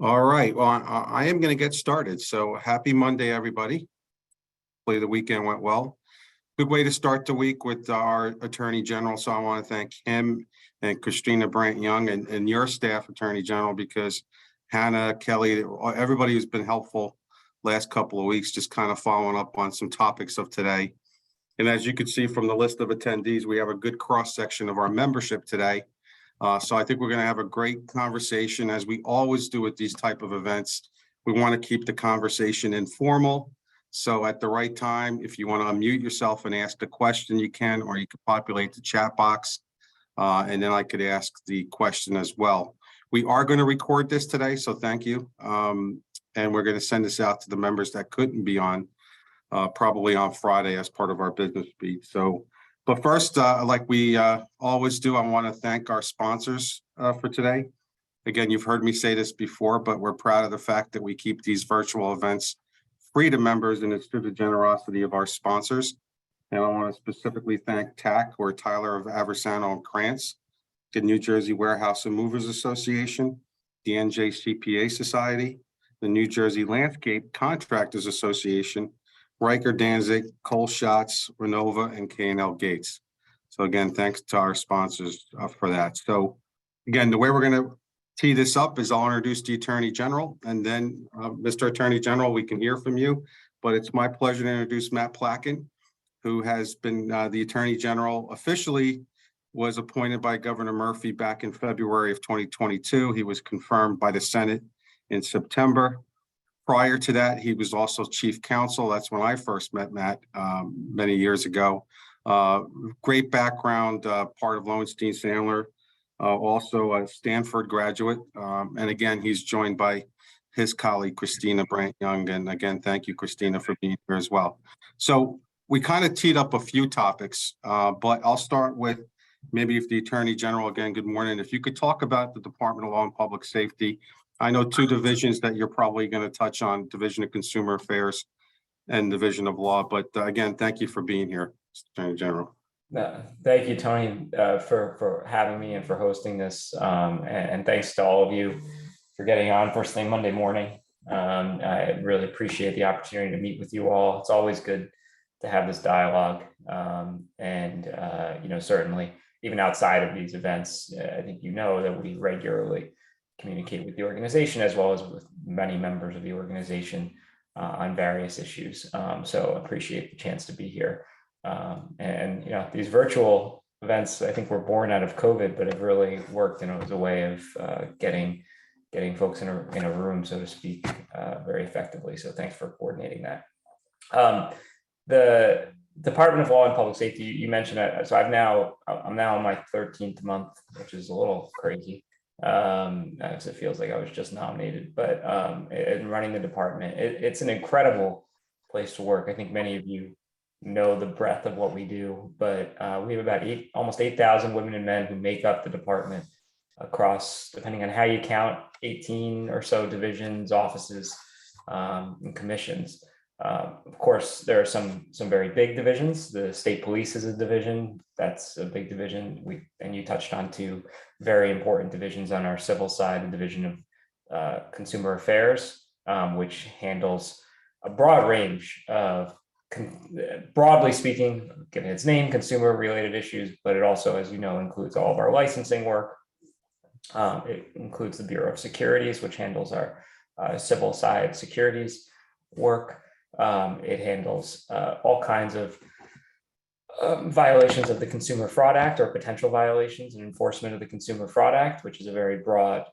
All right, well, I am going to get started. So happy Monday, everybody. Hopefully the weekend went well. Good way to start the week with our Attorney General. So I want to thank him and Christina Brandt Young and your staff, Attorney General, because Hannah, Kelly, everybody who's been helpful last couple of weeks, just kind of following up on some topics of today. And as you can see from the list of attendees, we have a good cross section of our membership today. So I think we're going to have a great conversation, as we always do with these type of events. We want to keep the conversation informal. So at the right time, if you want to unmute yourself and ask a question, you can, or you can populate the chat box, and then I could ask the question as well. We are going to record this today, so thank you. And we're going to send this out to the members that couldn't be on, probably on Friday as part of our business beat. So. But first, like we always do, I want to thank our sponsors for today. Again, you've heard me say this before, but we're proud of the fact that we keep these virtual events free to members, and it's through the generosity of our sponsors. And I want to specifically thank TAC, or Tyler of Aversano and Krantz, the New Jersey Warehouse and Movers Association, the NJCPA Society, the New Jersey Landscape Contractors Association, Riker Danzig, Cole Schatz, Renova, and K&L Gates. So again, thanks to our sponsors for that. So again, the way we're going to tee this up is I'll introduce the Attorney General, and then Mr. Attorney General, we can hear from you. But it's my pleasure to introduce Matt Platkin, who has been the Attorney General, officially was appointed by Governor Murphy back in February of 2022. He was confirmed by the Senate in September. Prior to that, he was also chief counsel. That's when I first met Matt many years ago. Great background, part of Lowenstein Sandler, also a Stanford graduate. And again, he's joined by his colleague, Christina Brandt Young. And again, thank you, Christina, for being here as well. So we kind of teed up a few topics, but I'll start with maybe if the Attorney General, again, good morning. If you could talk about the Department of Law and Public Safety. I know two divisions that you're probably going to touch on, Division of Consumer Affairs and Division of Law. But again, thank you for being here, Attorney General. Thank you, Tony, for having me and for hosting this. And thanks to all of you for getting on first thing Monday morning. I really appreciate the opportunity to meet with you all. It's always good to have this dialogue. Certainly, even outside of these events, I think you know that we regularly communicate with the organization as well as with many members of the organization on various issues. So appreciate the chance to be here. These virtual events, I think, were born out of COVID, but have really worked, and it was a way of getting folks in a room, so to speak, very effectively. So thanks for coordinating that. The Department of Law and Public Safety, you mentioned that. So I'm now on my 13th month, which is a little crazy. As it feels like I was just nominated, but in running the department, it's an incredible place to work. I think many of you know the breadth of what we do, but we have about almost 8,000 women and men who make up the department across, depending on how you count, 18 or so divisions, offices, and commissions. Of course, there are some very big divisions. The state police is a division. That's a big division. And you touched on two very important divisions on our civil side, the Division of Consumer Affairs, which handles a broad range of, broadly speaking, given its name, consumer-related issues, but it also, as you know, includes all of our licensing work. It includes the Bureau of Securities, which handles our civil side securities work. It handles all kinds of violations of the Consumer Fraud Act, or potential violations and enforcement of the Consumer Fraud Act, which is a very broad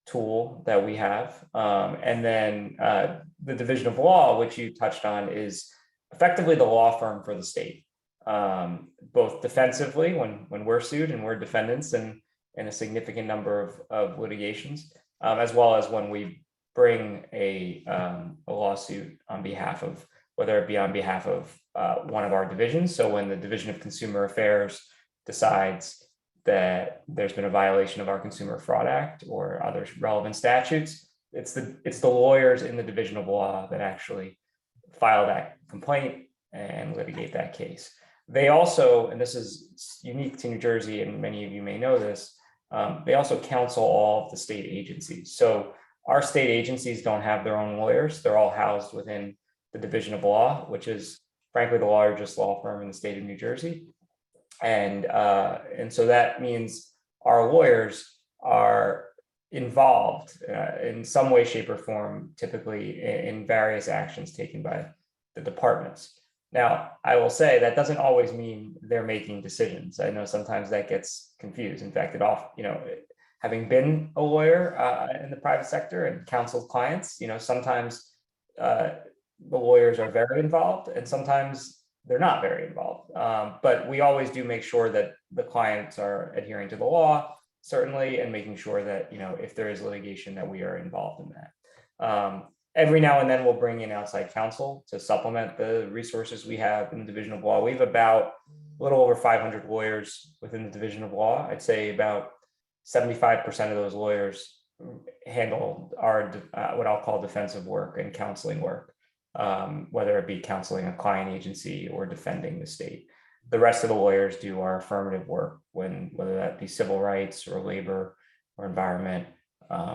tool that we have. And then the Division of Law, which you touched on, is effectively the law firm for the state, both defensively when we're sued and we're defendants in a significant number of litigations, as well as when we bring a lawsuit on behalf of, whether it be on behalf of one of our divisions. So when the Division of Consumer Affairs decides that there's been a violation of our Consumer Fraud Act or other relevant statutes, it's the lawyers in the Division of Law that actually file that complaint and litigate that case. They also, and this is unique to New Jersey, and many of you may know this, they also counsel all of the state agencies. So our state agencies don't have their own lawyers. They're all housed within the Division of Law, which is frankly the largest law firm in the state of New Jersey. And so that means our lawyers are involved in some way, shape, or form, typically in various actions taken by the departments. Now, I will say that doesn't always mean they're making decisions. I know sometimes that gets confused. In fact, having been a lawyer in the private sector and counseled clients, sometimes the lawyers are very involved and sometimes they're not very involved. But we always do make sure that the clients are adhering to the law, certainly, and making sure that, if there is litigation, that we are involved in that. Every now and then we'll bring in outside counsel to supplement the resources we have in the Division of Law. We have about a little over 500 lawyers within the Division of Law. I'd say about 75% of those lawyers handle our what I'll call defensive work and counseling work, whether it be counseling a client agency or defending the state. The rest of the lawyers do our affirmative work, whether that be civil rights or labor or environment,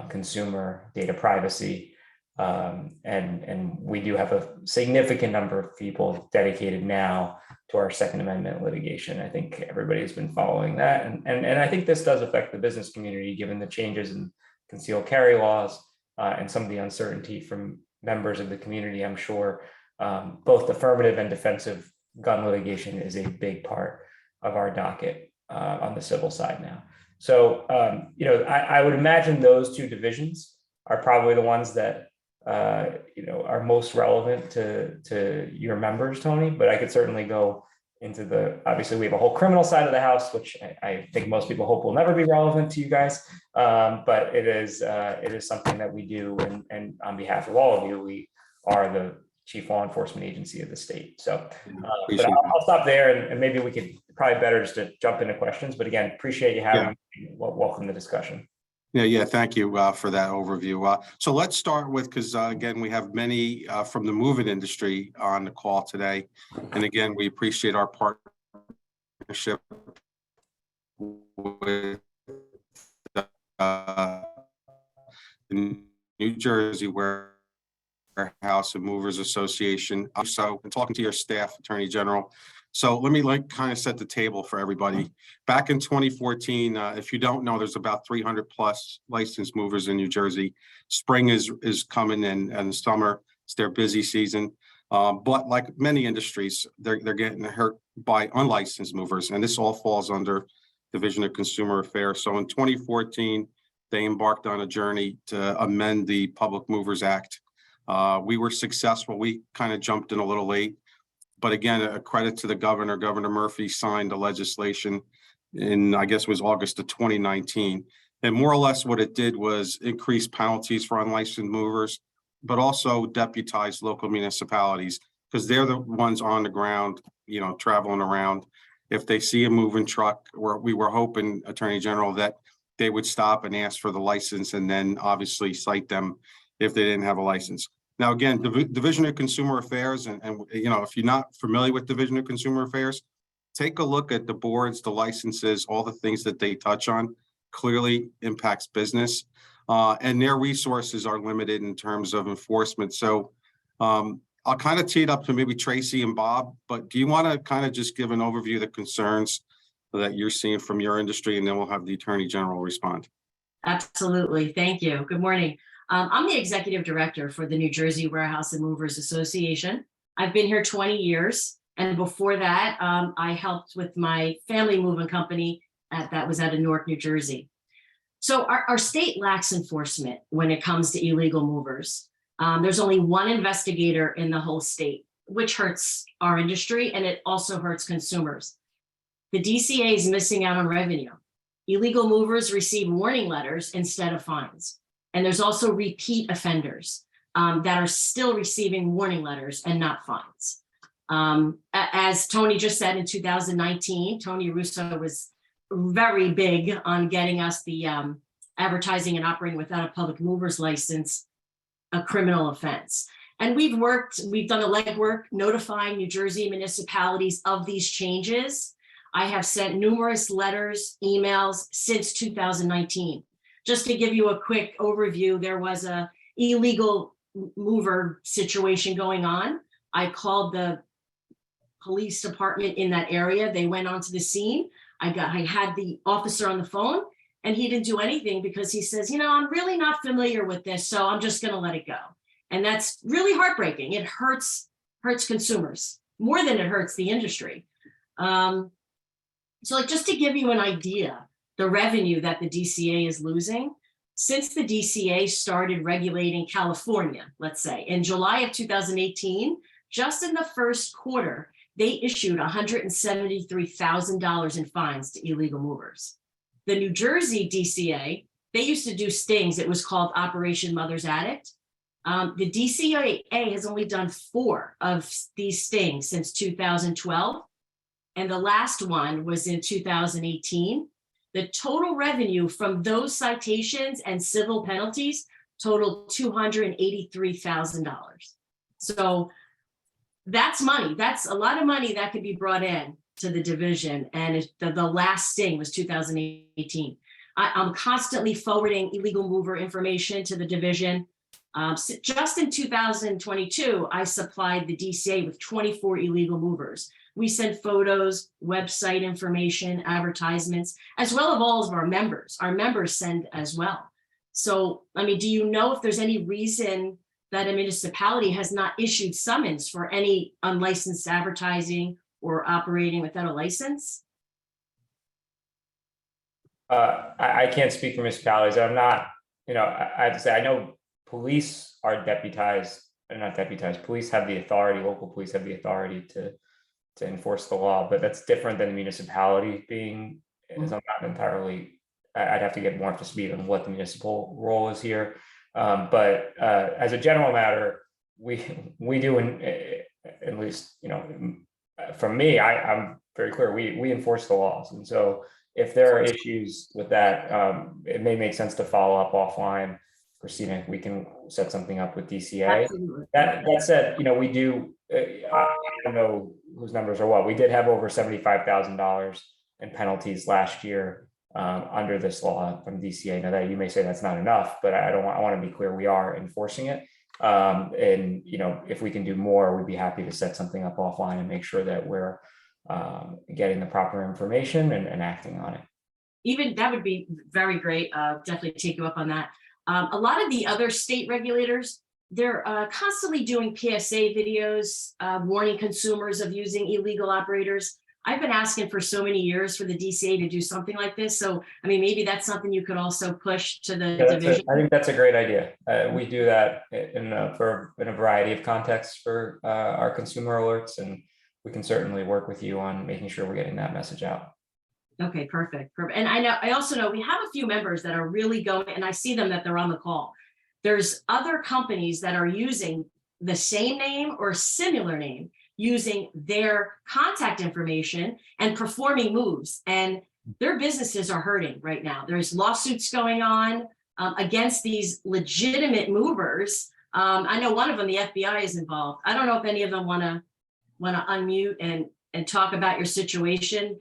consumer, data privacy. And we do have a significant number of people dedicated now to our Second Amendment litigation. I think everybody has been following that. And I think this does affect the business community, given the changes in concealed carry laws and some of the uncertainty from members of the community. I'm sure both affirmative and defensive gun litigation is a big part of our docket on the civil side now. So, I would imagine those two divisions are probably the ones that are most relevant to your members, Tony, but I could certainly go into obviously we have a whole criminal side of the house, which I think most people hope will never be relevant to you guys. But it is something that we do. And on behalf of all of you, we are the chief law enforcement agency of the state. So, but I'll stop there and maybe we could probably better just to jump into questions, but again, appreciate you having me. Welcome the discussion. Yeah. Thank you for that overview. So let's start with, because again, we have many from the moving industry on the call today. And again, we appreciate our partnership with the New Jersey Warehouse and Movers Association. So, and talking to your staff, Attorney General. So let me kind of set the table for everybody. Back in 2014, if you don't know, there's about 300 plus licensed movers in New Jersey. Spring is coming and summer, it's their busy season. But like many industries, they're getting hurt by unlicensed movers, and this all falls under Division of Consumer Affairs. So in 2014, they embarked on a journey to amend the Public Movers Act. We were successful. We kind of jumped in a little late. But again, a credit to the governor. Governor Murphy signed the legislation in, I guess it was August of 2019. And more or less what it did was increase penalties for unlicensed movers, but also deputize local municipalities because they're the ones on the ground, traveling around. If they see a moving truck, we were hoping, Attorney General, that they would stop and ask for the license and then obviously cite them if they didn't have a license. Now, again, Division of Consumer Affairs, and if you're not familiar with Division of Consumer Affairs, take a look at the boards, the licenses, all the things that they touch on. Clearly impacts business, and their resources are limited in terms of enforcement. So I'll kind of tee it up to maybe Tracy and Bob, but do you want to kind of just give an overview of the concerns that you're seeing from your industry, and then we'll have the Attorney General respond. Absolutely. Thank you. Good morning. I'm the executive director for the New Jersey Warehouse and Movers Association. I've been here 20 years. And before that, I helped with my family moving company that was out of Newark, New Jersey. So our state lacks enforcement when it comes to illegal movers. There's only one investigator in the whole state, which hurts our industry, and it also hurts consumers. The DCA is missing out on revenue. Illegal movers receive warning letters instead of fines. And there's also repeat offenders that are still receiving warning letters and not fines. As Tony just said, in 2019, Tony Russo was very big on getting us the advertising and operating without a public mover's license, a criminal offense. And we've done the legwork notifying New Jersey municipalities of these changes. I have sent numerous letters, emails since 2019. just to give you a quick overview, there was a illegal mover situation going on. I called the police department in that area. They went onto the scene. I had the officer on the phone, and he didn't do anything because he says, I'm really not familiar with this, so I'm just going to let it go. And that's really heartbreaking. It hurts consumers more than it hurts the industry. So just to give you an idea, the revenue that the DCA is losing, since the DCA started regulating California, let's say, in July of 2018, just in the first quarter, they issued $173,000 in fines to illegal movers. The New Jersey DCA, they used to do stings. It was called Operation Mother's Addict. The DCA has only done 4 of these stings since 2012. And the last one was in 2018. The total revenue from those citations and civil penalties totaled $283,000. So that's money. That's a lot of money that could be brought in to the division. And the last sting was 2018. I'm constantly forwarding illegal mover information to the division. Just in 2022, I supplied the DCA with 24 illegal movers. We send photos, website information, advertisements, as well as all of our members. Our members send as well. So, do you know if there's any reason that a municipality has not issued summons for any unlicensed advertising or operating without a license? I can't speak for municipalities. I'm not, I have to say, I know police are deputized, or not deputized, police have the authority, local police have the authority to enforce the law, but that's different than the municipality being, as I'm not entirely, I'd have to get more up to speed on what the municipal role is here. But as a general matter, we do, at least, from me, I'm very clear, we enforce the laws. And so if there are issues with that, it may make sense to follow up offline. Christina, we can set something up with DCA. Absolutely. That said, we do, I don't know whose numbers are what. We did have over $75,000 in penalties last year under this law from DCA. Now that you may say that's not enough, but I want to be clear, we are enforcing it. And if we can do more, we'd be happy to set something up offline and make sure that we're getting the proper information and acting on it. Even that would be very great. Definitely take you up on that. A lot of the other state regulators, they're constantly doing PSA videos, warning consumers of using illegal operators. I've been asking for so many years for the DCA to do something like this. So, maybe that's something you could also push to the division. I think that's a great idea. We do that in a variety of contexts for our consumer alerts, and we can certainly work with you on making sure we're getting that message out. Okay, perfect. And I also know we have a few members that are really going, and I see them that they're on the call. There's other companies that are using the same name or similar name, using their contact information and performing moves, and their businesses are hurting right now. There's lawsuits going on against these legitimate movers. I know one of them, the FBI is involved. I don't know if any of them want to unmute and talk about your situation.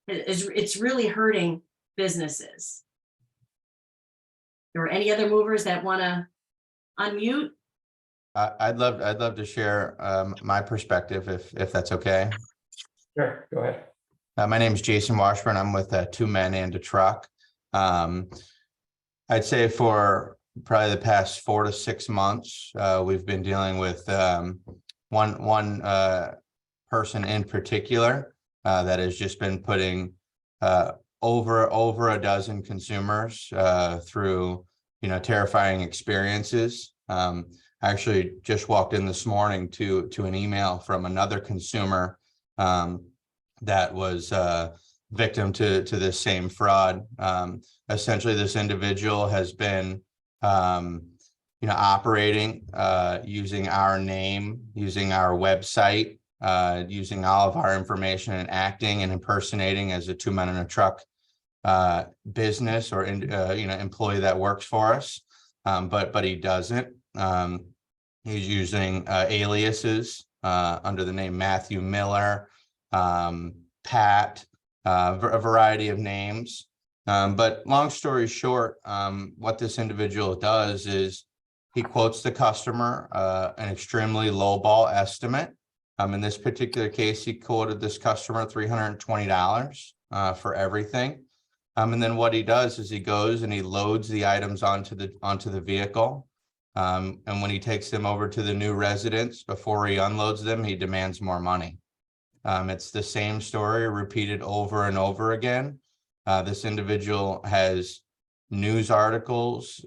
It's really hurting businesses. Or any other movers that want to unmute? I'd love to share my perspective if that's okay. Sure, go ahead. My name is Jason Washburn. I'm with 2 Men and a Truck. I'd say for probably the past 4 to 6 months, we've been dealing with one person in particular that has just been putting over a dozen consumers through terrifying experiences. I actually just walked in this morning to an email from another consumer that was victim to this same fraud. Essentially, this individual has been operating using our name, using our website, using all of our information and acting and impersonating as a 2 Men and a Truck business or employee that works for us, but he doesn't. He's using aliases under the name Matthew Miller, Pat, a variety of names. But long story short, what this individual does is he quotes the customer an extremely lowball estimate. In this particular case, he quoted this customer $320 for everything. And then what he does is he goes and he loads the items onto the vehicle. And when he takes them over to the new residence, before he unloads them, he demands more money. It's the same story repeated over and over again. This individual has news articles.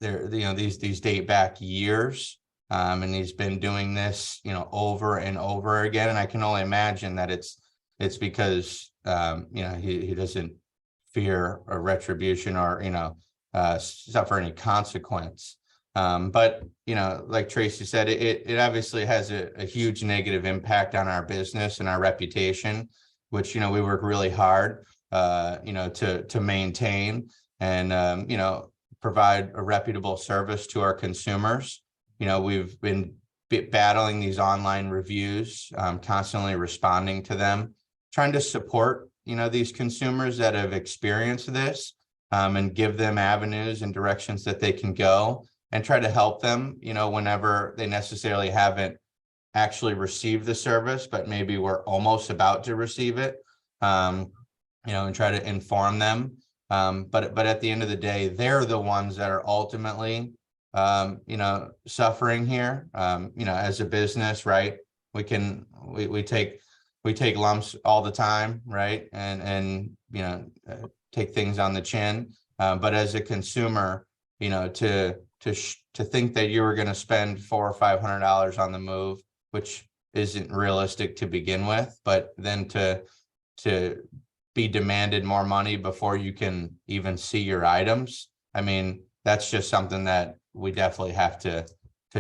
These date back years. And he's been doing this, over and over again. And I can only imagine that it's because, he doesn't fear a retribution or, suffer any consequence. But, like Tracy said, it obviously has a huge negative impact on our business and our reputation, which, we work really hard, to maintain and, provide a reputable service to our consumers. We've been battling these online reviews, constantly responding to them, trying to support, these consumers that have experienced this, and give them avenues and directions that they can go and try to help them, whenever they necessarily haven't actually received the service, but maybe we're almost about to receive it, and try to inform them. But at the end of the day, they're the ones that are ultimately, suffering here. As a business, right? We take lumps all the time, right? And take things on the chin. But as a consumer, to think that you were going to spend $400 or $500 on the move, which isn't realistic to begin with, but then to be demanded more money before you can even see your items. I mean, that's just something that we definitely have to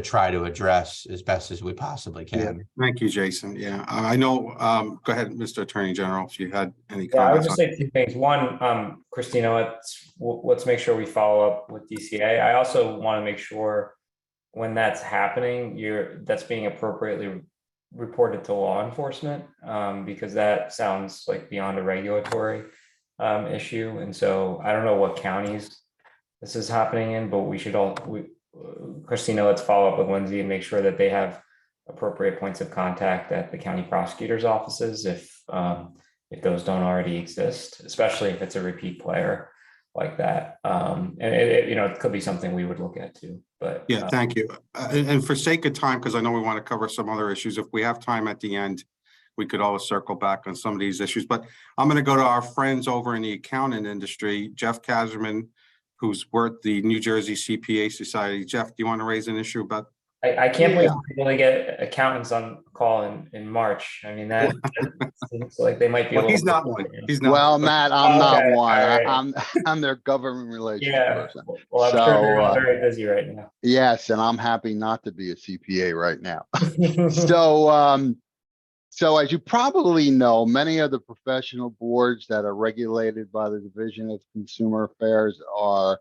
try to address as best as we possibly can. Yeah, thank you, Jason. Yeah, I know. Go ahead, Mr. Attorney General, if you had any Yeah, I would comments. just say two things. One, Christina, let's make sure we follow up with DCA. I also want to make sure when that's happening, that's being appropriately reported to law enforcement, because that sounds like beyond a regulatory issue. And so I don't know what counties this is happening in, but Christina, let's follow up with Lindsay and make sure that they have appropriate points of contact at the county prosecutor's offices if those don't already exist, especially if it's a repeat player like that. And it could be something we would look at too. But Yeah, thank you. And for sake of time, because I know we want to cover some other issues, if we have time at the end, we could always circle back on some of these issues. But I'm going to go to our friends over in the accounting industry, Jeff Kazerman, who's worked the New Jersey CPA Society. Jeff, do you want to raise an issue about? I can't believe we're able to get accountants on call in March. I mean, that seems like they might be. Well, he's not one. He's not. Well, Matt, I'm not Okay, one. all right. I'm their government relations person. Well, I'm sure they're all very busy right now. Yes, and I'm happy not to be a CPA right now. So as you probably know, many of the professional boards that are regulated by the Division of Consumer Affairs are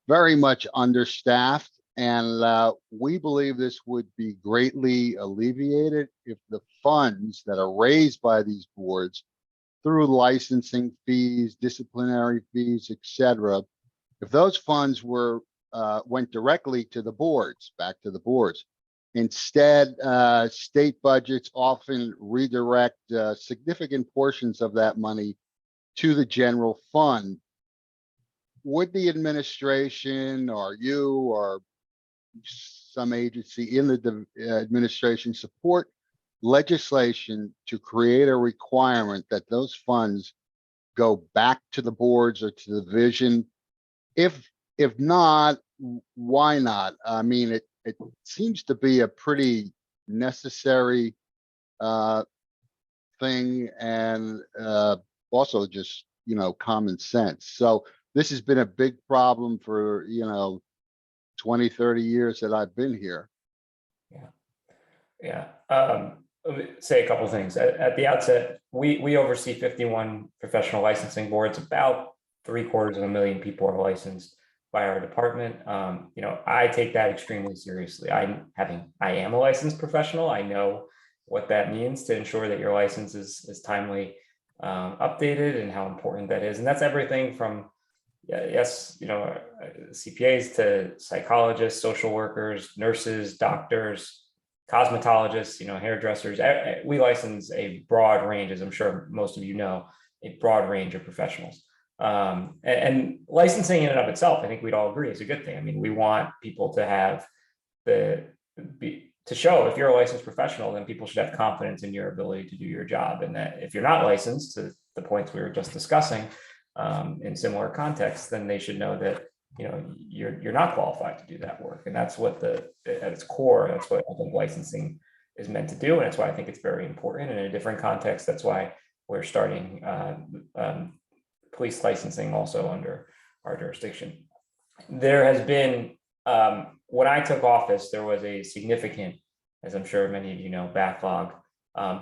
very much understaffed. And we believe this would be greatly alleviated if the funds that are raised by these boards through licensing fees, disciplinary fees, etc., if those funds went directly to the boards, back to the boards. Instead, state budgets often redirect significant portions of that money to the general fund. Would the administration or you or some agency in the administration support legislation to create a requirement that those funds go back to the boards or to the division? If not, why not? I mean, it seems to be a pretty necessary thing, and also just common sense. So this has been a big problem for 20, 30 years that I've been here. Yeah. Let me say a couple of things. At the outset, we oversee 51 professional licensing boards. About 750,000 people are licensed by our department. I take that extremely seriously. I am a licensed professional. I know what that means to ensure that your license is timely updated and how important that is. And that's everything from, yes, CPAs to psychologists, social workers, nurses, doctors, cosmetologists, hairdressers. We license a broad range, as I'm sure most of you know, a broad range of professionals. And licensing in and of itself, I think we'd all agree, is a good thing. I mean, we want people to have to show if you're a licensed professional, then people should have confidence in your ability to do your job. And that if you're not licensed, to the points we were just discussing in similar contexts, then they should know that you're not qualified to do that work. And that's what at its core, that's what I think licensing is meant to do. And that's why I think it's very important. And in a different context, that's why we're starting police licensing also under our jurisdiction. There has been, when I took office, there was a significant, as I'm sure many of you know, backlog,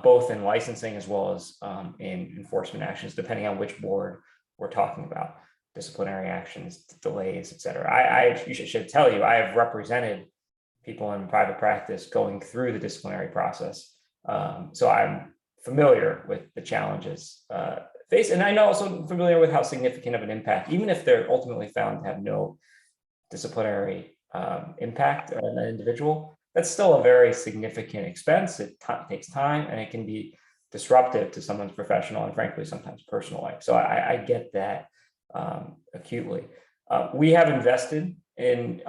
both in licensing as well as in enforcement actions, depending on which board we're talking about, disciplinary actions, delays, et cetera. I should tell you, I have represented people in private practice going through the disciplinary process. So I'm familiar with the challenges faced, and I'm also familiar with how significant of an impact, even if they're ultimately found to have no disciplinary impact on an individual, that's still a very significant expense. It takes time, and it can be disruptive to someone's professional and frankly sometimes personal life. So I get that acutely. We have invested in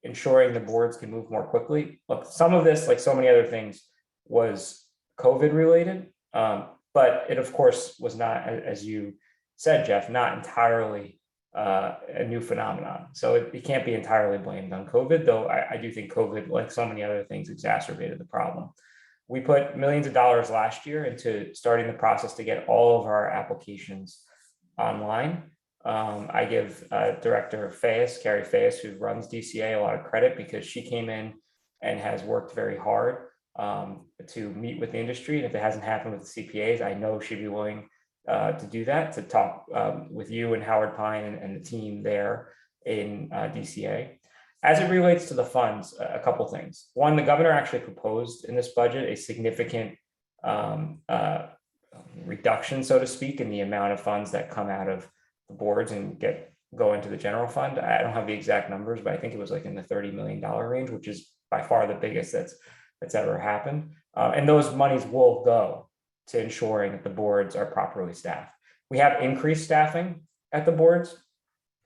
ensuring the boards can move more quickly. Look, some of this, like so many other things, was COVID related, but it of course was not, as you said, Jeff, not entirely a new phenomenon. So it can't be entirely blamed on COVID, though I do think COVID, like so many other things, exacerbated the problem. We put millions of dollars last year into starting the process to get all of our applications online. I give Director Fayes, Carrie Fayes, who runs DCA, a lot of credit because she came in and has worked very hard to meet with the industry. And if it hasn't happened with the CPAs, I know she'd be willing to do that, to talk with you and Howard Pine and the team there in DCA. As it relates to the funds, a couple things. One, the governor actually proposed in this budget a significant reduction, so to speak, in the amount of funds that come out of the boards and go into the general fund. I don't have the exact numbers, but I think it was like in the $30 million range, which is by far the biggest that's ever happened. And those monies will go to ensuring that the boards are properly staffed. We have increased staffing at the boards.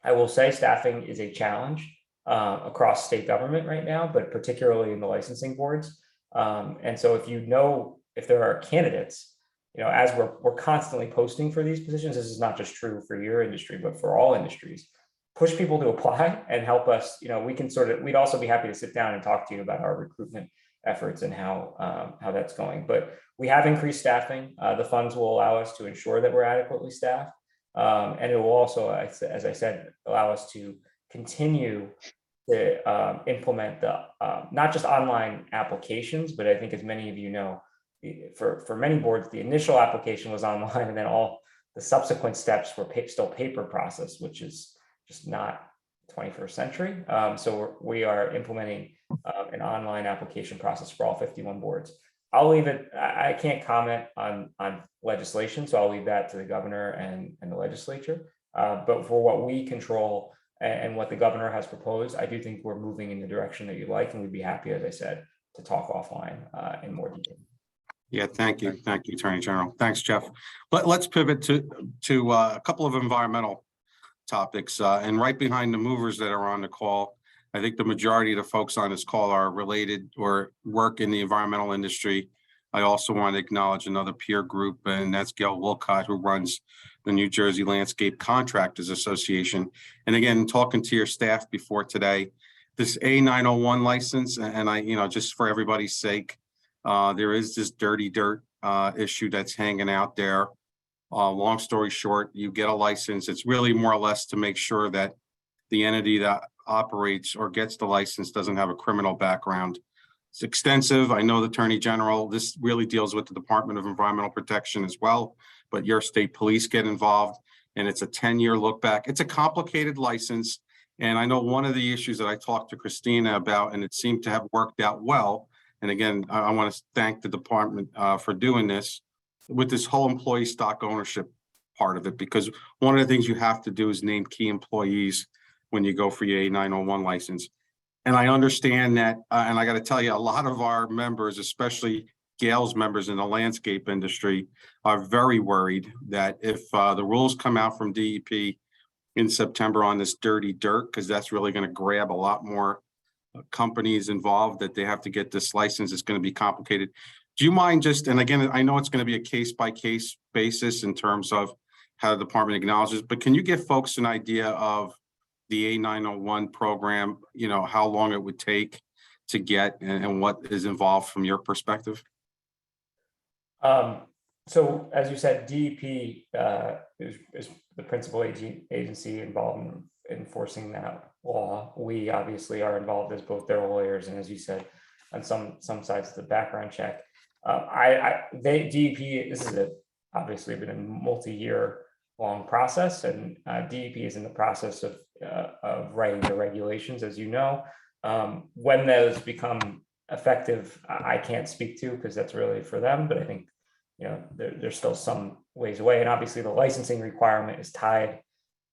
I will say staffing is a challenge across state government right now, but particularly in the licensing boards. And so if there are candidates, as we're constantly posting for these positions, this is not just true for your industry, but for all industries, push people to apply and help us. We'd also be happy to sit down and talk to you about our recruitment efforts and how that's going. But we have increased staffing. The funds will allow us to ensure that we're adequately staffed. And it will also, as I said, allow us to continue to implement the not just online applications, but I think as many of you know, for many boards, the initial application was online, and then all the subsequent steps were still paper process, which is just not 21st century. So we are implementing an online application process for all 51 boards. I'll leave it. I can't comment on legislation, so I'll leave that to the governor and the legislature. But for what we control and what the governor has proposed, I do think we're moving in the direction that you like, and we'd be happy, as I said, to talk offline in more detail. Yeah, thank you, Attorney General. Thanks, Jeff. Let's pivot to a couple of environmental topics, and right behind the movers that are on the call. I think the majority of the folks on this call are related or work in the environmental industry. I also want to acknowledge another peer group, and that's Gail Wilcott, who runs the New Jersey Landscape Contractors Association. And again, talking to your staff before today, this A901 license, and I, just for everybody's sake, there is this dirty dirt issue that's hanging out there. Long story short, you get a license. It's really more or less to make sure that the entity that operates or gets the license doesn't have a criminal background. It's extensive. I know the Attorney General, this really deals with the Department of Environmental Protection as well, but your state police get involved, and it's a 10-year look back. It's a complicated license. And I know one of the issues that I talked to Christina about, and it seemed to have worked out well. And again, I want to thank the department for doing this, with this whole employee stock ownership part of it, because one of the things you have to do is name key employees when you go for your A901 license. And I understand that, and I got to tell you, a lot of our members, especially Gail's members in the landscape industry, are very worried that if the rules come out from DEP in September on this dirty dirt, because that's really going to grab a lot more companies involved, that they have to get this license. It's going to be complicated. Do you mind just, and again, I know it's going to be a case by case basis in terms of how the department acknowledges, but can you give folks an idea of the A901 program, you know, how long it would take to get and what is involved from your perspective? So as you said, DEP is the principal agency involved in enforcing that law. We obviously are involved as both their lawyers and, as you said, on some sides of the background check. DEP, this is obviously been a multi-year long process, and DEP is in the process of writing the regulations, as you know. When those become effective, I can't speak to, because that's really for them, but I think, you know, there's still some ways away. And obviously the licensing requirement is tied,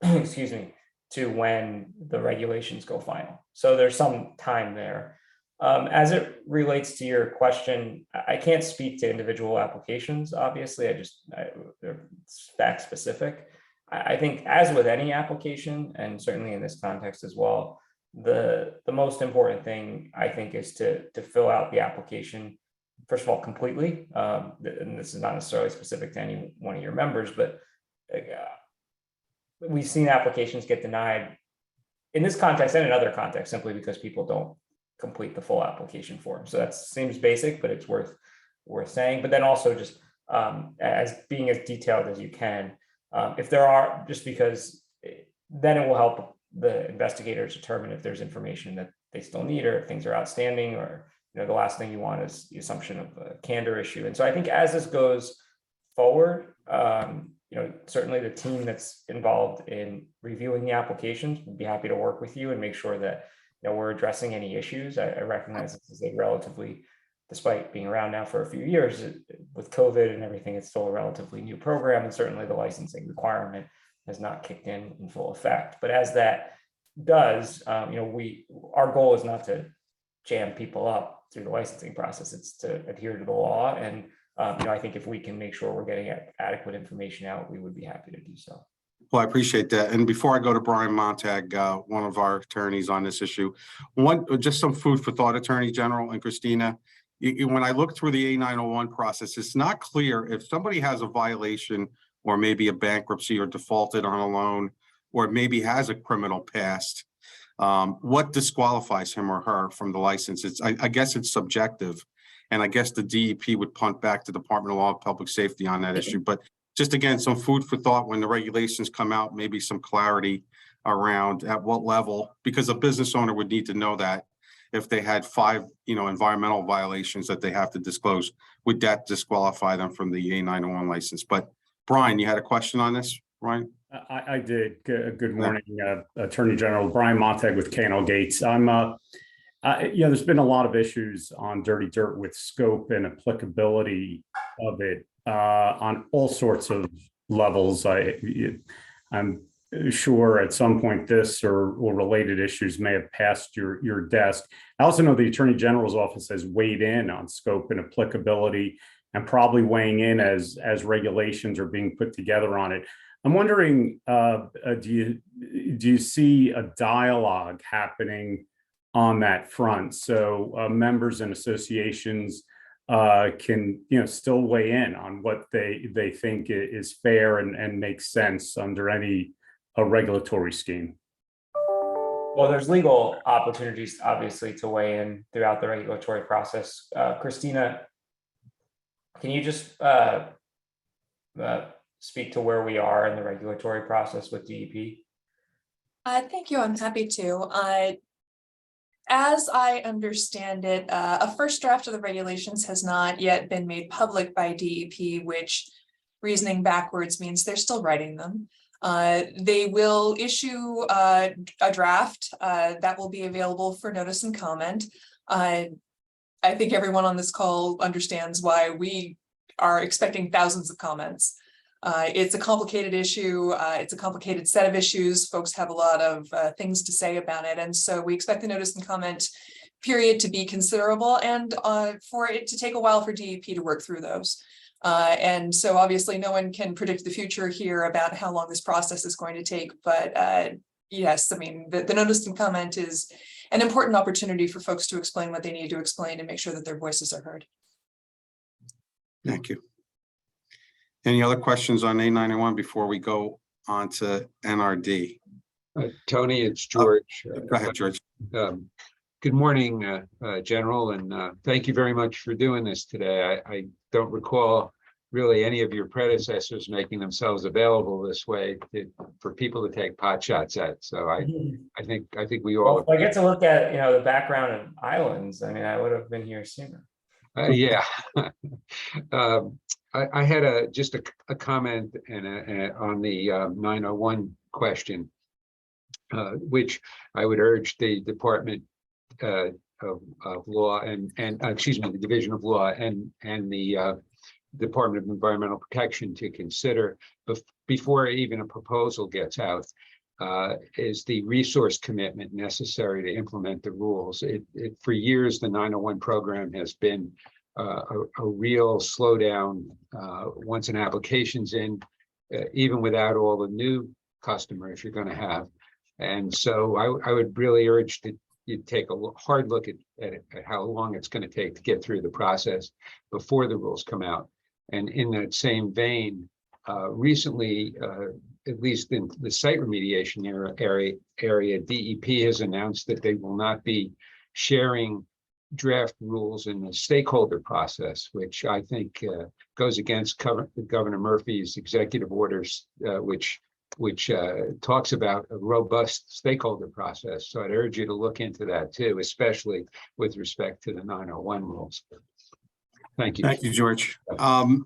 excuse me, to when the regulations go final. So there's some time there. As it relates to your question, I can't speak to individual applications. Obviously, they're fact specific. I think, as with any application, and certainly in this context as well, the most important thing, I think, is to fill out the application, first of all, completely. And this is not necessarily specific to any one of your members, but we've seen applications get denied in this context and in other contexts simply because people don't complete the full application form. So that seems basic, but it's worth saying. But then also just as being as detailed as you can, if there are, just because then it will help the investigators determine if there's information that they still need, or if things are outstanding, or, you know, the last thing you want is the assumption of a candor issue. And so I think as this goes forward, you know, certainly the team that's involved in reviewing the applications would be happy to work with you and make sure that, you know, we're addressing any issues. I recognize this is a relatively, despite being around now for a few years, with COVID and everything, it's still a relatively new program, and certainly the licensing requirement has not kicked in full effect. But as that does, you know, our goal is not to jam people up through the licensing process. It's to adhere to the law. And you know, I think if we can make sure we're getting adequate information out, we would be happy to do so. Well, I appreciate that. And before I go to Brian Montag, one of our attorneys on this issue, just some food for thought, Attorney General and Christina. When I look through the A901 process, it's not clear if somebody has a violation, or maybe a bankruptcy, or defaulted on a loan, or maybe has a criminal past, what disqualifies him or her from the license. I guess it's subjective. And I guess the DEP would punt back to the Department of Law and Public Safety on that issue. But just again, some food for thought when the regulations come out, maybe some clarity around at what level, because a business owner would need to know that if they had 5, you know, environmental violations that they have to disclose, would that disqualify them from the A901 license? But Brian, you had a question on this, Brian? I did. Good morning, Attorney General Brian Montag with K&L Gates. I'm you know, there's been a lot of issues on dirty dirt with scope and applicability of it on all sorts of levels. I'm sure at some point this or related issues may have passed your desk. I also know the Attorney General's office has weighed in on scope and applicability, and probably weighing in as regulations are being put together on it. I'm wondering, do you see a dialogue happening on that front, so members and associations can, you know, still weigh in on what they think is fair and makes sense under any regulatory scheme? Well, there's legal opportunities, obviously, to weigh in throughout the regulatory process. Christina, can you just speak to where we are in the regulatory process with DEP? Thank you. I'm happy to. As I understand it, a first draft of the regulations has not yet been made public by DEP, which, reasoning backwards, means they're still writing them. They will issue a draft that will be available for notice and comment. I think everyone on this call understands why we are expecting thousands of comments. It's a complicated issue. It's a complicated set of issues. Folks have a lot of things to say about it. And so we expect the notice and comment period to be considerable and for it to take a while for DEP to work through those. And so obviously no one can predict the future here about how long this process is going to take. But yes, I mean, the notice and comment is an important opportunity for folks to explain what they need to explain and make sure that their voices are heard. Thank you. Any other questions on A91 before we go on to NRD? Tony, it's George. Go ahead, George. Good morning, General, and thank you very much for doing this today. I don't recall really any of your predecessors making themselves available this way for people to take pot shots at. So I think we all. Well, if I get to look at the background of islands, I mean, I would have been here sooner. Yeah. I had just a comment on the 901 question, which I would urge the Department of Law and excuse me, the Division of Law and the Department of Environmental Protection to consider before even a proposal gets out. Is the resource commitment necessary to implement the rules? For years, the 901 program has been a real slowdown once an application's in, even without all the new customers you're going to have. And so I would really urge that you take a hard look at how long it's going to take to get through the process before the rules come out. And in that same vein, recently, at least in the site remediation area, DEP has announced that they will not be sharing draft rules in the stakeholder process, which I think goes against Governor Murphy's executive orders, which talks about a robust stakeholder process. So I'd urge you to look into that too, especially with respect to the 901 rules. Thank you. Thank you, George. I'm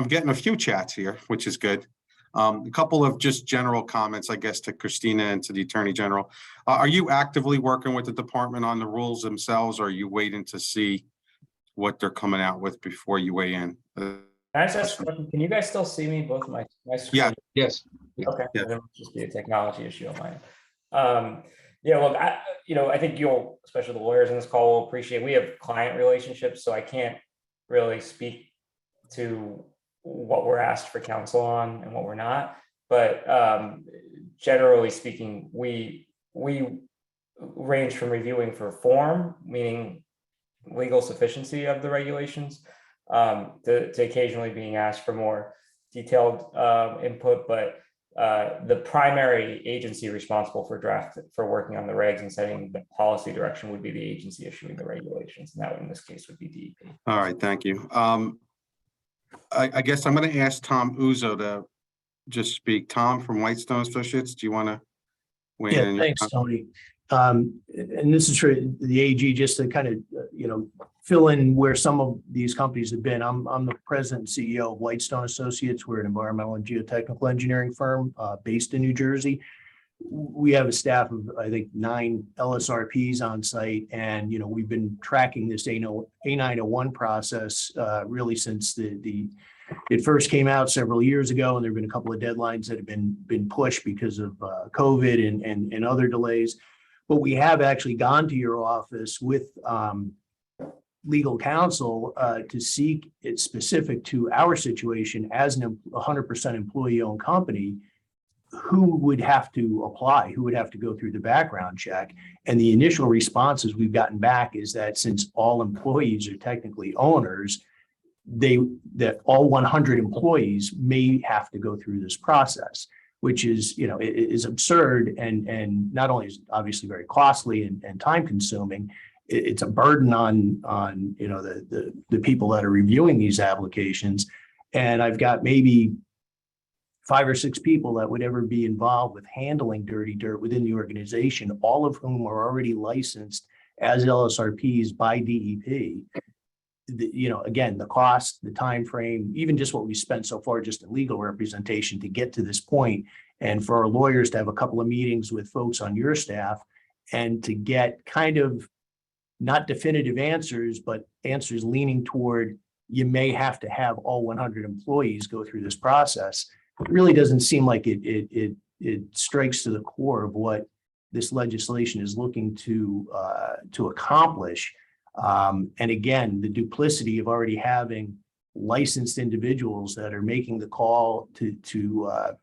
getting a few chats here, which is good. A couple of just general comments, I guess, to Christina and to the Attorney General. Are you actively working with the department on the rules themselves, or are you waiting to see what they're coming out with before you weigh in? Can I just ask a question? Can you guys still see me? Both my screen? Yeah. Yes. Okay. Yeah. It must just be a technology issue on mine. Yeah, look, I think you'll, especially the lawyers in this call, will appreciate. We have client relationships, so I can't really speak to what we're asked for counsel on and what we're not. But generally speaking, we range from reviewing for form, meaning legal sufficiency of the regulations, to occasionally being asked for more detailed input. But the primary agency responsible for working on the regs and setting the policy direction would be the agency issuing the regulations, and that in this case would be DEP. All right, thank you. I guess I'm going to ask Tom Uzzo to just speak. Tom from Whitestone Associates, do you want to weigh in? Yeah, thanks, Tony. And this is for the AG, just to kind of, fill in where some of these companies have been. I'm the president and CEO of Whitestone Associates. We're an environmental and geotechnical engineering firm based in New Jersey. We have a staff of, I think, 9 LSRPs on site. And, we've been tracking this A901 process really since it first came out several years ago. And there've been a couple of deadlines that have been pushed because of COVID and other delays. But we have actually gone to your office with legal counsel to seek it specific to our situation as a 100% employee-owned company. Who would have to apply, who would have to go through the background check. And the initial responses we've gotten back is that since all employees are technically owners, that all 100 employees may have to go through this process, which is, is absurd and not only is obviously very costly and time consuming, it's a burden on the people that are reviewing these applications. And I've got maybe 5 or 6 people that would ever be involved with handling dirty dirt within the organization, all of whom are already licensed as LSRPs by DEP. Again, the cost, the time frame, even just what we spent so far just in legal representation to get to this point, and for our lawyers to have a couple of meetings with folks on your staff and to get kind of not definitive answers, but answers leaning toward you may have to have all 100 employees go through this process. It really doesn't seem like it strikes to the core of what this legislation is looking to accomplish. And again, the duplicity of already having licensed individuals that are making the call to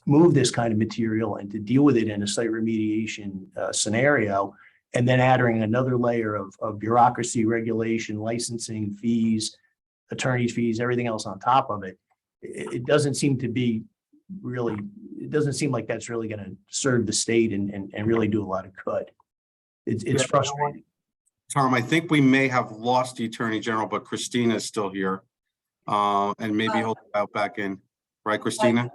move this kind of material and to deal with it in a site remediation scenario, and then adding another layer of bureaucracy, regulation, licensing, fees, attorney's fees, everything else on top of it. It doesn't seem to be really, it doesn't seem like that's really going to serve the state and really do a lot of good. It's frustrating. Tom, I think we may have lost the Attorney General, but Christina is still here. And maybe he'll out back in, right, Christina?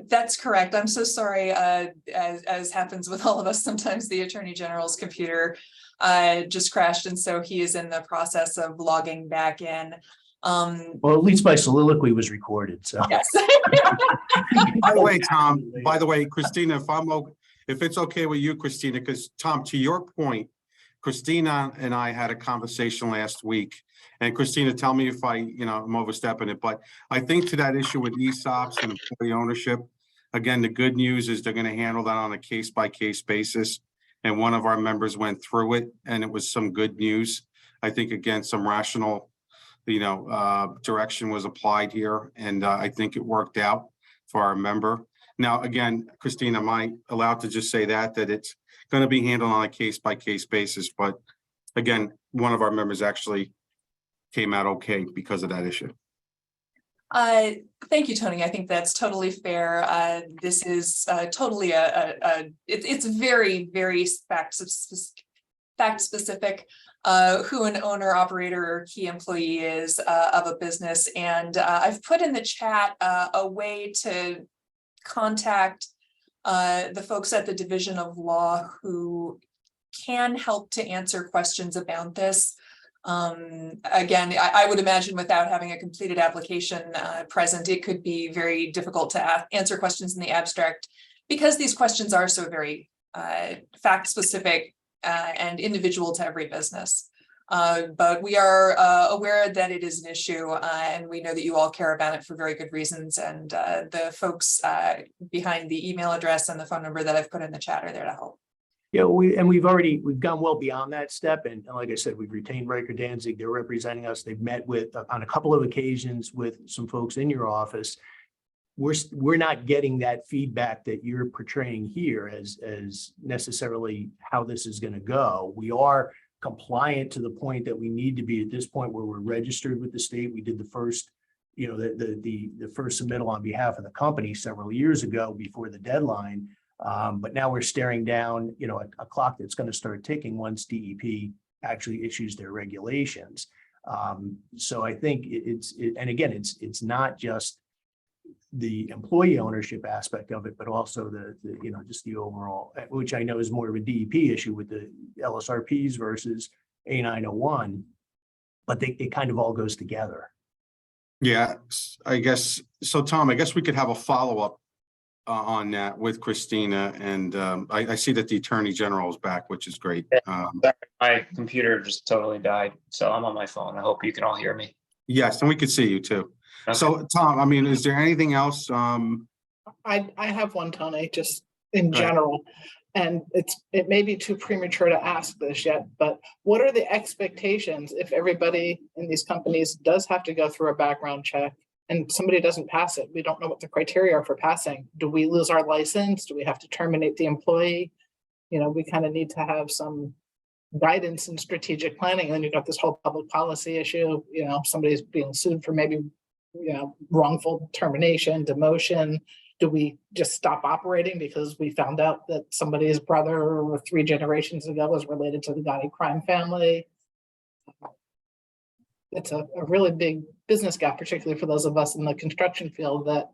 That's correct. I'm so sorry. As happens with all of us, sometimes the Attorney General's computer just crashed, and so he is in the process of logging back in. Well, at least my soliloquy was recorded, so. Yes. By the way, Tom, by the way, Christina, if it's okay with you, Christina, because Tom, to your point, Christina and I had a conversation last week, and Christina, tell me if I'm overstepping it, but I think to that issue with ESOPs and employee ownership, again, the good news is they're going to handle that on a case-by-case basis. And one of our members went through it, and it was some good news. I think, again, some rational, direction was applied here, and I think it worked out for our member. Now, again, Christina, am I allowed to just say that it's going to be handled on a case-by-case basis? But again, one of our members actually came out okay because of that issue. Thank you, Tony. I think that's totally fair. This is totally it's very, very fact specific who an owner, operator, or key employee is of a business. And I've put in the chat a way to contact the folks at the Division of Law who can help to answer questions about this. Again, I would imagine without having a completed application present, it could be very difficult to answer questions in the abstract because these questions are so very fact specific and individual to every business. But we are aware that it is an issue, and we know that you all care about it for very good reasons. And the folks behind the email address and the phone number that I've put in the chat are there to help. Yeah, we've gone well beyond that step. And like I said, we've retained Riker Danzig. They're representing us. They've met with on a couple of occasions with some folks in your office. We're not getting that feedback that you're portraying here as necessarily how this is going to go. We are compliant to the point that we need to be at this point where we're registered with the state. We did the first, the first submittal on behalf of the company several years ago before the deadline. But now we're staring down, a clock that's going to start ticking once DEP actually issues their regulations. So I think and again, it's not just the employee ownership aspect of it, but also the just the overall, which I know is more of a DEP issue with the LSRPs versus A901, but it kind of all goes together. Yeah, I guess so. Tom, I guess we could have a follow-up on that with Christina, and I see that the Attorney General is back, which is great. My computer just totally died, so I'm on my phone. I hope you can all hear me. Yes, and we could see you too. Okay. So, Tom, is there anything else? I have one, Tony, just in Go ahead. general, and it may be too premature to ask this yet, but what are the expectations if everybody in these companies does have to go through a background check and somebody doesn't pass it? We don't know what the criteria are for passing. Do we lose our license? Do we have to terminate the employee? We kind of need to have some guidance and strategic planning. And then you've got this whole public policy issue. Somebody's being sued for maybe wrongful termination, demotion. Do we just stop operating because we found out that somebody's brother 3 generations ago was related to the Gotti crime family? It's a really big business gap, particularly for those of us in the construction field, that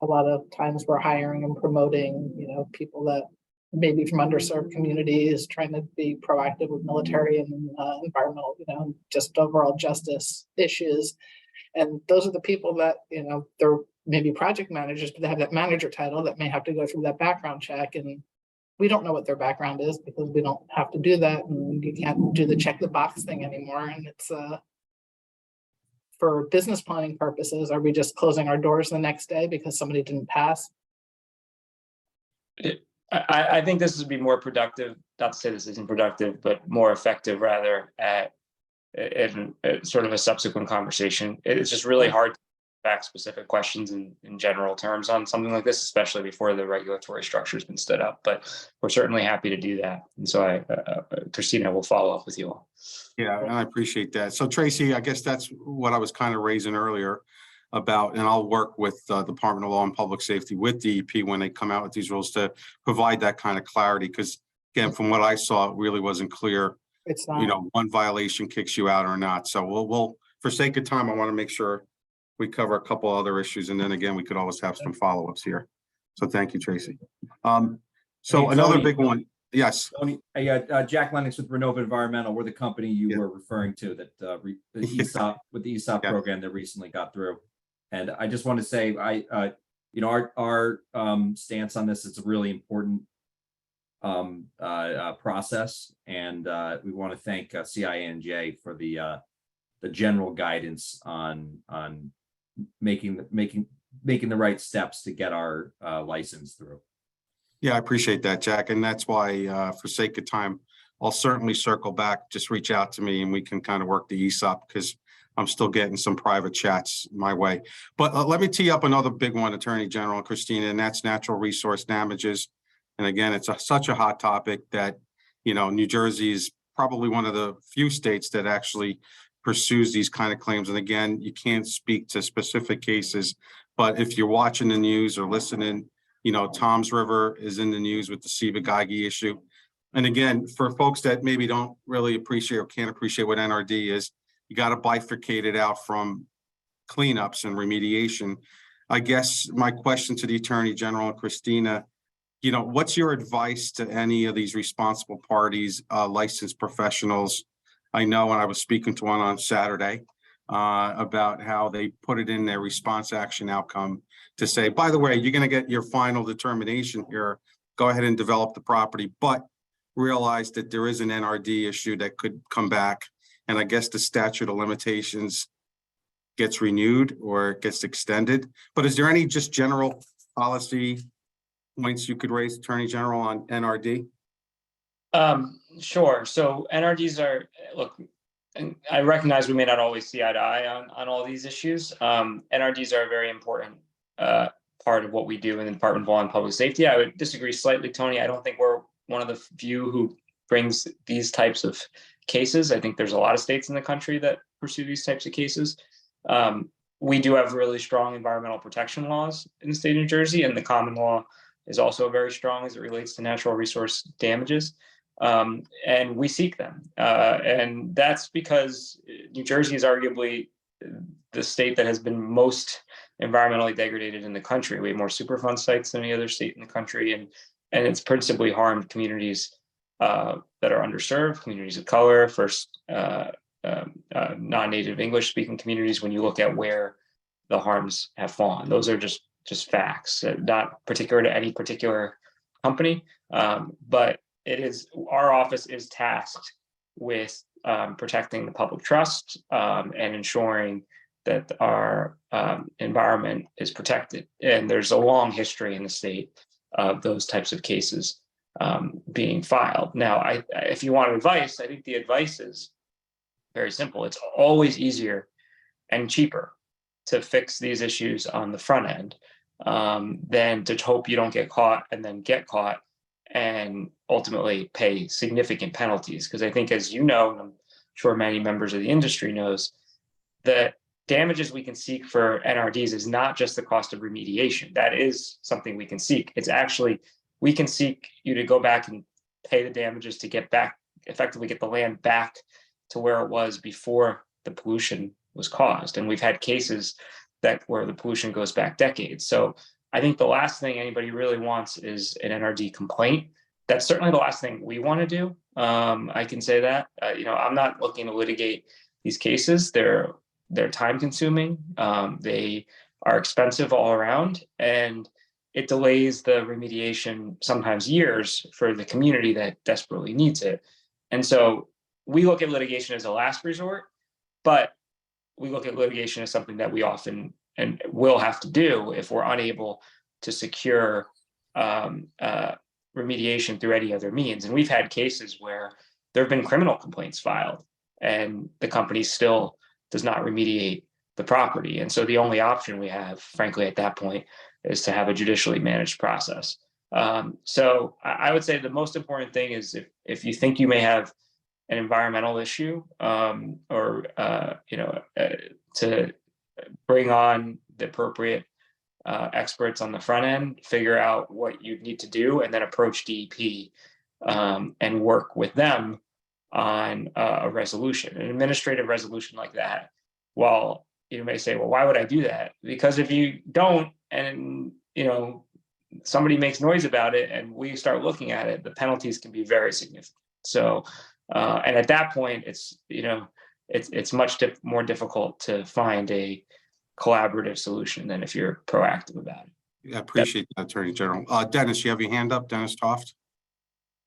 a lot of times we're hiring and promoting, people that maybe from underserved communities, trying to be proactive with military and environmental, just overall justice issues. And those are the people that, they're maybe project managers, but they have that manager title that may have to go through that background check. And we don't know what their background is because we don't have to do that. And you can't do the check the box thing anymore. And for business planning purposes, are we just closing our doors the next day because somebody didn't pass? I think this would be more productive, not to say this isn't productive, but more effective rather at in sort of a subsequent conversation. It's just really hard to back specific questions in general terms on something like this, especially before the regulatory structure has been stood up. But we're certainly happy to do that. And so Christina will follow up with you all. Yeah, I appreciate that. So Tracy, I guess that's what I was kind of raising earlier about, and I'll work with Department of Law and Public Safety with DEP when they come out with these rules to provide that kind of clarity. Because again, from what I saw, it really wasn't clear, It's not. you know, one violation kicks you out or not. So we'll for sake of time, I want to make sure we cover a couple other issues. And then again, we could always have some follow-ups here. So thank you, Tracy. So Hey, another Tony. big one. Yes. Tony, Jack Lennox with Renova Environmental. We're the company you were referring to that the ESOP with the ESOP program that recently got through. And I just want to say, you know, our stance on this is a really important process, and we want to thank CIANJ for the general guidance on making the right steps to get our license through. Yeah, I appreciate that, Jack. And that's why, for sake of time, I'll certainly circle back, just reach out to me and we can kind of work the ESOP because I'm still getting some private chats my way. But let me tee up another big one, Attorney General Christina, and that's natural resource damages. And again, it's such a hot topic that, you know, New Jersey is probably one of the few states that actually pursues these kind of claims. And again, you can't speak to specific cases, but if you're watching the news or listening, you know, Tom's River is in the news with the Ciba-Geigy issue. And again, for folks that maybe don't really appreciate or can't appreciate what NRD is, you got to bifurcate it out from cleanups and remediation. I guess my question to the Attorney General and Christina, you know, what's your advice to any of these responsible parties, licensed professionals? I know when I was speaking to one on Saturday about how they put it in their response action outcome to say, by the way, you're going to get your final determination here. Go ahead and develop the property, but realize that there is an NRD issue that could come back. And I guess the statute of limitations gets renewed or gets extended. But is there any just general policy points you could raise, Attorney General, on NRD? Sure. So NRDs are, look, and I recognize we may not always see eye to eye on all these issues. NRDs are a very important part of what we do in the Department of Law and Public Safety. I would disagree slightly, Tony. I don't think we're one of the few who brings these types of cases. I think there's a lot of states in the country that pursue these types of cases. We do have really strong environmental protection laws in the state of New Jersey, and the common law is also very strong as it relates to natural resource damages. And we seek them. And that's because New Jersey is arguably the state that has been most environmentally degraded in the country. We have more Superfund sites than any other state in the country, and it's principally harmed communities that are underserved, communities of color, first non-native English speaking communities. When you look at where the harms have fallen, those are just facts, not particular to any particular company, but it is, our office is tasked with protecting the public trust and ensuring that our environment is protected. And there's a long history in the state of those types of cases being filed. Now, if you want advice, I think the advice is very simple. It's always easier and cheaper to fix these issues on the front end than to hope you don't get caught and then get caught and ultimately pay significant penalties. Because I think, as you know, and I'm sure many members of the industry knows, that damages we can seek for NRDs is not just the cost of remediation. That is something we can seek. It's actually, we can seek you to go back and pay the damages to get back, effectively get the land back to where it was before the pollution was caused. And we've had cases that where the pollution goes back decades. So I think the last thing anybody really wants is an NRD complaint. That's certainly the last thing we want to do. I can say that. I'm not looking to litigate these cases. They're time consuming. They are expensive all around, and it delays the remediation sometimes years for the community that desperately needs it. And so we look at litigation as a last resort, but we look at litigation as something that we often and will have to do if we're unable to secure remediation through any other means. And we've had cases where there have been criminal complaints filed and the company still does not remediate the property. And so the only option we have, frankly, at that point, is to have a judicially managed process. So I would say the most important thing is if you think you may have an environmental issue, to bring on the appropriate experts on the front end, figure out what you need to do, and then approach DEP and work with them on a resolution, an administrative resolution like that. Well, you may say, well, why would I do that? Because if you don't, and somebody makes noise about it and we start looking at it, the penalties can be very significant. So, and at that point, it's much more difficult to find a collaborative solution than if you're proactive about it. Yeah, I appreciate that, Attorney General. Dennis, you have your hand up, Dennis Toft.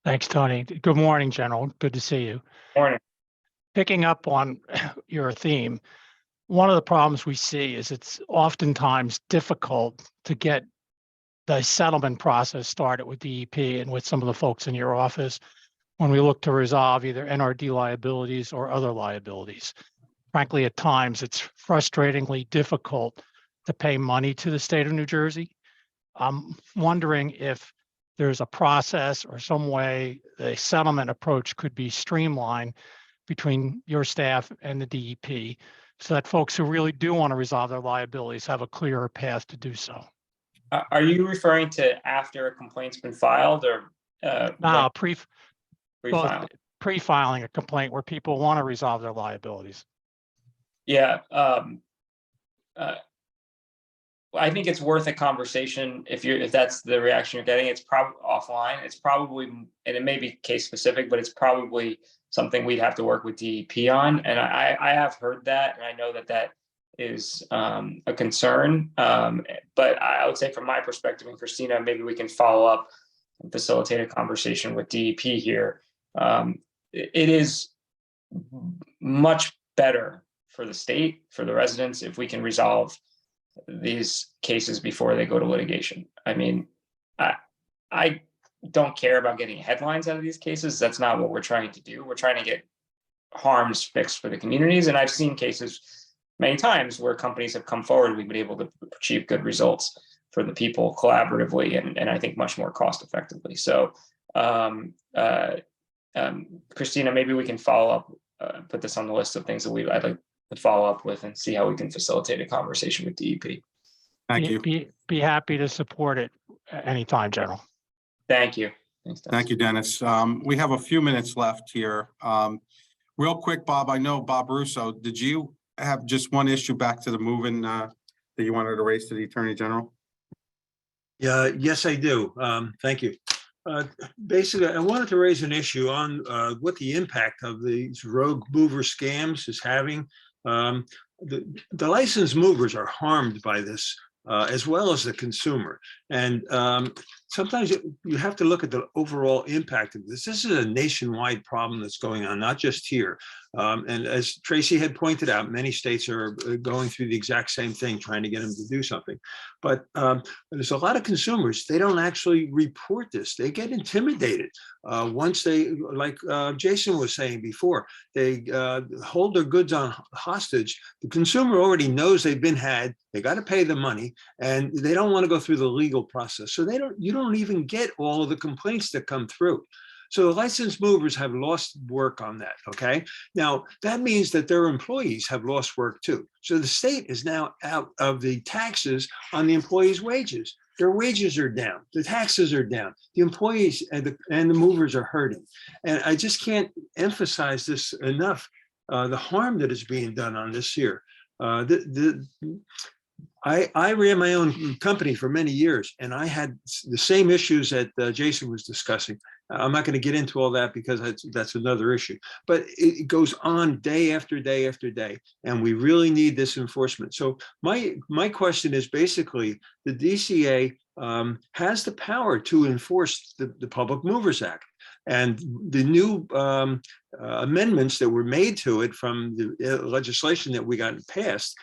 Thanks, Tony. Good morning, General. Good to see you. Morning. Picking up on your theme, one of the problems we see is it's oftentimes difficult to get the settlement process started with DEP and with some of the folks in your office when we look to resolve either NRD liabilities or other liabilities. Frankly, at times it's frustratingly difficult to pay money to the state of New Jersey. I'm wondering if there's a process or some way the settlement approach could be streamlined between your staff and the DEP so that folks who really do want to resolve their liabilities have a clearer path to do so. Are you referring to after a complaint's been filed or No, pre-filing? Pre-filing a complaint where people want to resolve their liabilities. Yeah. I think it's worth a conversation if that's the reaction you're getting. It's probably offline. It's probably, and it may be case specific, but it's probably something we'd have to work with DEP on. And I have heard that, and I know that is a concern. But I would say from my perspective, and Christina, maybe we can follow up and facilitate a conversation with DEP here. It is much better for the state, for the residents, if we can resolve these cases before they go to litigation. I mean, I don't care about getting headlines out of these cases. That's not what we're trying to do. We're trying to get harms fixed for the communities. And I've seen cases many times where companies have come forward, we've been able to achieve good results for the people collaboratively and I think much more cost effectively. So Christina, maybe we can follow up, put this on the list of things that I'd like to follow up with and see how we can facilitate a conversation with DEP. Thank you. Be happy to support it anytime, General. Thank you. Thanks, Dennis. Thank you, Dennis. We have a few minutes left here. Real quick, Bob, I know Bob Russo, did you have just one issue back to the moving that you wanted to raise to the Attorney General? Yeah, yes, I do. Thank you. Basically, I wanted to raise an issue on what the impact of these rogue mover scams is having. The licensed movers are harmed by this, as well as the consumer. And sometimes you have to look at the overall impact of this. This is a nationwide problem that's going on, not just here. And as Tracy had pointed out, many states are going through the exact same thing, trying to get them to do something. But there's a lot of consumers, they don't actually report this. They get intimidated. Once they, like Jason was saying before, they hold their goods on hostage. The consumer already knows they've been had, they got to pay the money, and they don't want to go through the legal process. So you don't even get all of the complaints that come through. So the licensed movers have lost work on that, okay? Now, that means that their employees have lost work too. So the state is now out of the taxes on the employees' wages. Their wages are down, the taxes are down, the employees and the movers are hurting. And I just can't emphasize this enough, the harm that is being done on this here. I ran my own company for many years, and I had the same issues that Jason was discussing. I'm not going to get into all that because that's another issue, but it goes on day after day after day, and we really need this enforcement. So my question is basically the DCA has the power to enforce the Public Movers Act. And the new amendments that were made to it from the legislation that we got passed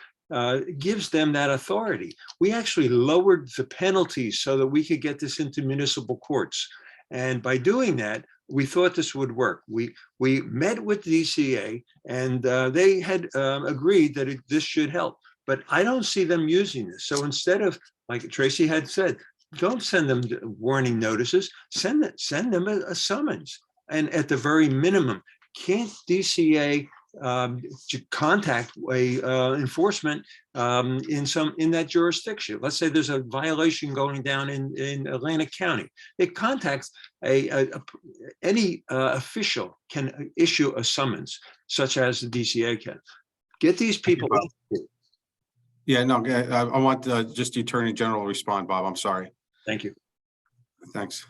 gives them that authority. We actually lowered the penalties so that we could get this into municipal courts. And by doing that, we thought this would work. We met with DCA and they had agreed that this should help, but I don't see them using this. So instead of, like Tracy had said, don't send them warning notices, send them a summons. And at the very minimum, can't DCA to contact a enforcement in that jurisdiction? Let's say there's a violation going down in Atlantic County. It contacts any official can issue a summons, such as the DCA can. Get these people. Yeah, no, I want just the Attorney General to respond, Bob. I'm sorry. Thank you. Thanks.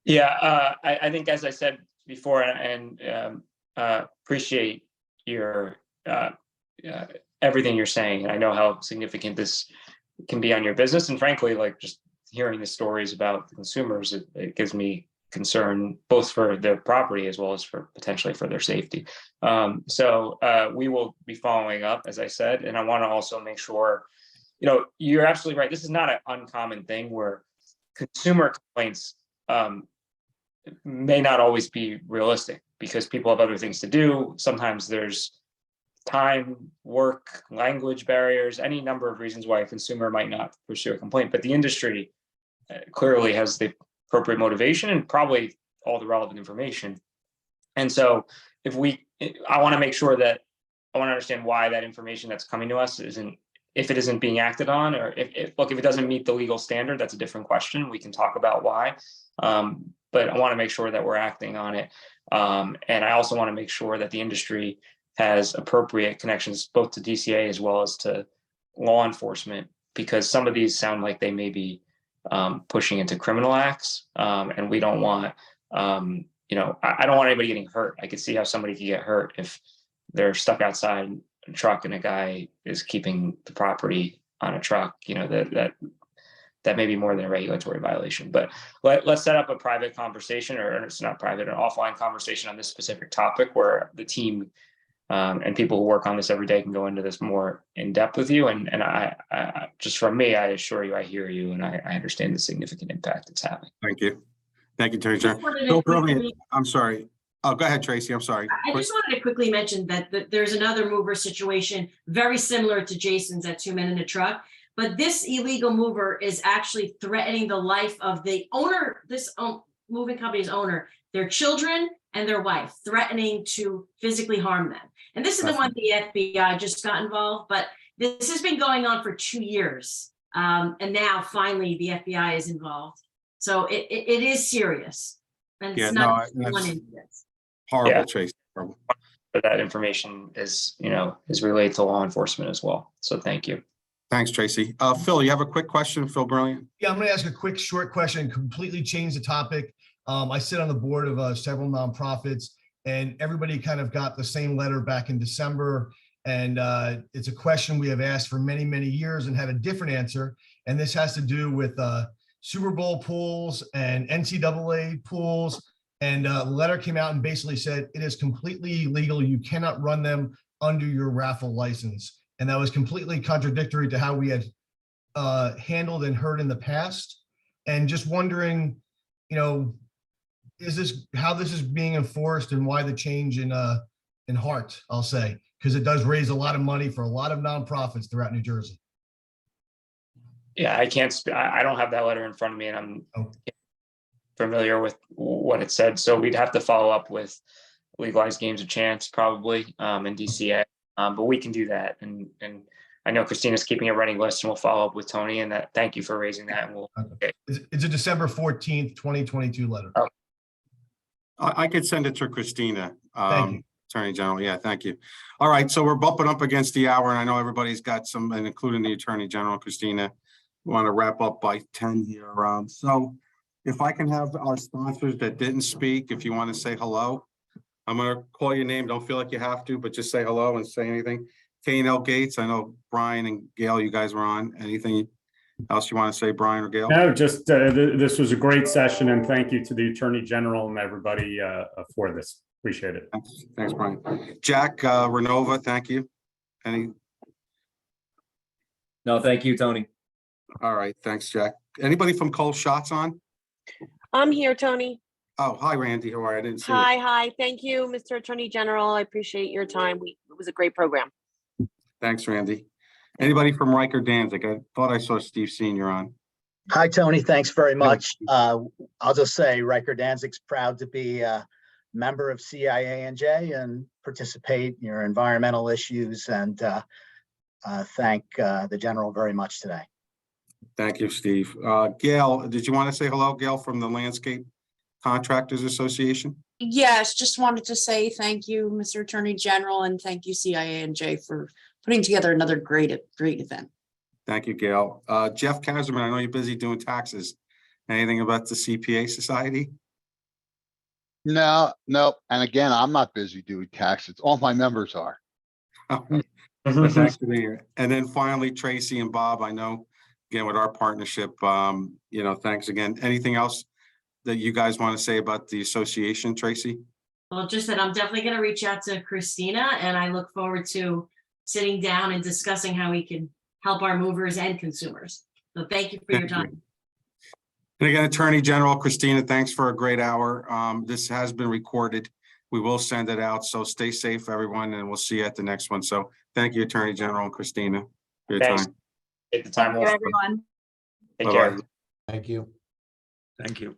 Yeah, I think, as I said before, and appreciate your everything you're saying, and I know how significant this can be on your business. And frankly, like just hearing the stories about the consumers, it gives me concern both for their property as well as for potentially for their safety. So we will be following up, as I said, and I want to also make sure, you're absolutely right. This is not an uncommon thing where consumer complaints may not always be realistic because people have other things to do. Sometimes there's time, work, language barriers, any number of reasons why a consumer might not pursue a complaint. But the industry clearly has the appropriate motivation and probably all the relevant information. And so I want to make sure that I want to understand why that information that's coming to us if it isn't being acted on, or if it doesn't meet the legal standard, that's a different question. We can talk about why. But I want to make sure that we're acting on it. And I also want to make sure that the industry has appropriate connections both to DCA as well as to law enforcement, because some of these sound like they may be pushing into criminal acts. And we don't want, I don't want anybody getting hurt. I could see how somebody could get hurt if they're stuck outside a truck and a guy is keeping the property on a truck, that may be more than a regulatory violation. But let's set up a private conversation, or it's not private, an offline conversation on this specific topic where the team and people who work on this every day can go into this more in depth with you. And I just from me, I assure you, I hear you, and I understand the significant impact it's having. Thank you. Thank you, Attorney General. I'm sorry. Oh, go ahead, Tracy. I'm sorry. I just wanted to quickly mention that there's another mover situation very similar to Jason's at 2 Men in a Truck. But this illegal mover is actually threatening the life of the owner, this moving company's owner, their children and their wife, threatening to physically harm them. And this is the one the FBI just got involved, but this has been going on for 2 years. And now finally the FBI is involved. So it is serious. And it's not one incident. Horrible, Tracy. Horrible. But that information is relayed to law enforcement as well. So thank you. Thanks, Tracy. Phil, you have a quick question, Phil Brilliant? Yeah, I'm going to ask a quick, short question, completely change the topic. I sit on the board of several nonprofits, and everybody kind of got the same letter back in December. And it's a question we have asked for many, many years and had a different answer. And this has to do with Super Bowl pools and NCAA pools. And a letter came out and basically said it is completely illegal. You cannot run them under your raffle license. And that was completely contradictory to how we had handled and heard in the past. And just wondering, is this how this is being enforced, and why the change in heart, I'll say, because it does raise a lot of money for a lot of nonprofits throughout New Jersey. Yeah, I don't have that letter in front of me, and I'm familiar with what it said. So we'd have to follow up with Legalized Games of Chance probably, and DCA. But we can do that, and I know Christina's keeping a running list, and we'll follow up with Tony. And that, thank you for raising that. And It's a December 14th, 2022 letter. Oh. I could send it to Christina, Thank you. Attorney General. Yeah, thank you. All right, so we're bumping up against the hour, and I know everybody's got some, and including the Attorney General, Christina. We want to wrap up by 10 here. So if I can have our sponsors that didn't speak, if you want to say hello. I'm going to call your name. Don't feel like you have to, but just say hello and say anything. K&L Gates, I know Brian and Gail, you guys were on. Anything else you want to say, Brian or Gail? No, just this was a great session, and thank you to the Attorney General and everybody for this. Appreciate it. Thanks, Brian. Jack, Renova, thank you. Any? No, thank you, Tony. All right, thanks, Jack. Anybody from Cole Shots on? I'm here, Tony. Oh, hi, Randy. How are you? I didn't see you. Hi. Thank you, Mr. Attorney General. I appreciate your time. It was a great program. Thanks, Randy. Anybody from Riker Danzig? I thought I saw Steve Senior on. Hi, Tony. Thanks very much. I'll just say Riker Danzig's proud to be a member of CIANJ and participate in your environmental issues, and thank the General very much today. Thank you, Steve. Gail, did you want to say hello, Gail, from the Landscape Contractors Association? Yes, just wanted to say thank you, Mr. Attorney General, and thank you, CIANJ, for putting together another great event. Thank you, Gail. Jeff Kazerman, I know you're busy doing taxes. Anything about the CPA Society? No. And again, I'm not busy doing taxes. All my members are. But thanks for being here. And then finally, Tracy and Bob, I know, again, with our partnership, thanks again. Anything else that you guys want to say about the association, Tracy? Well, just that I'm definitely going to reach out to Christina, and I look forward to sitting down and discussing how we can help our movers and consumers. So thank you for your time. And again, Attorney General Christina, thanks for a great hour. This has been recorded. We will send it out. So stay safe, everyone, and we'll see you at the next one. So thank you, Attorney General and Christina, for your Thanks. time. Take the time Thank you, off. everyone. Take Bye-bye. care. Thank you. Thank you.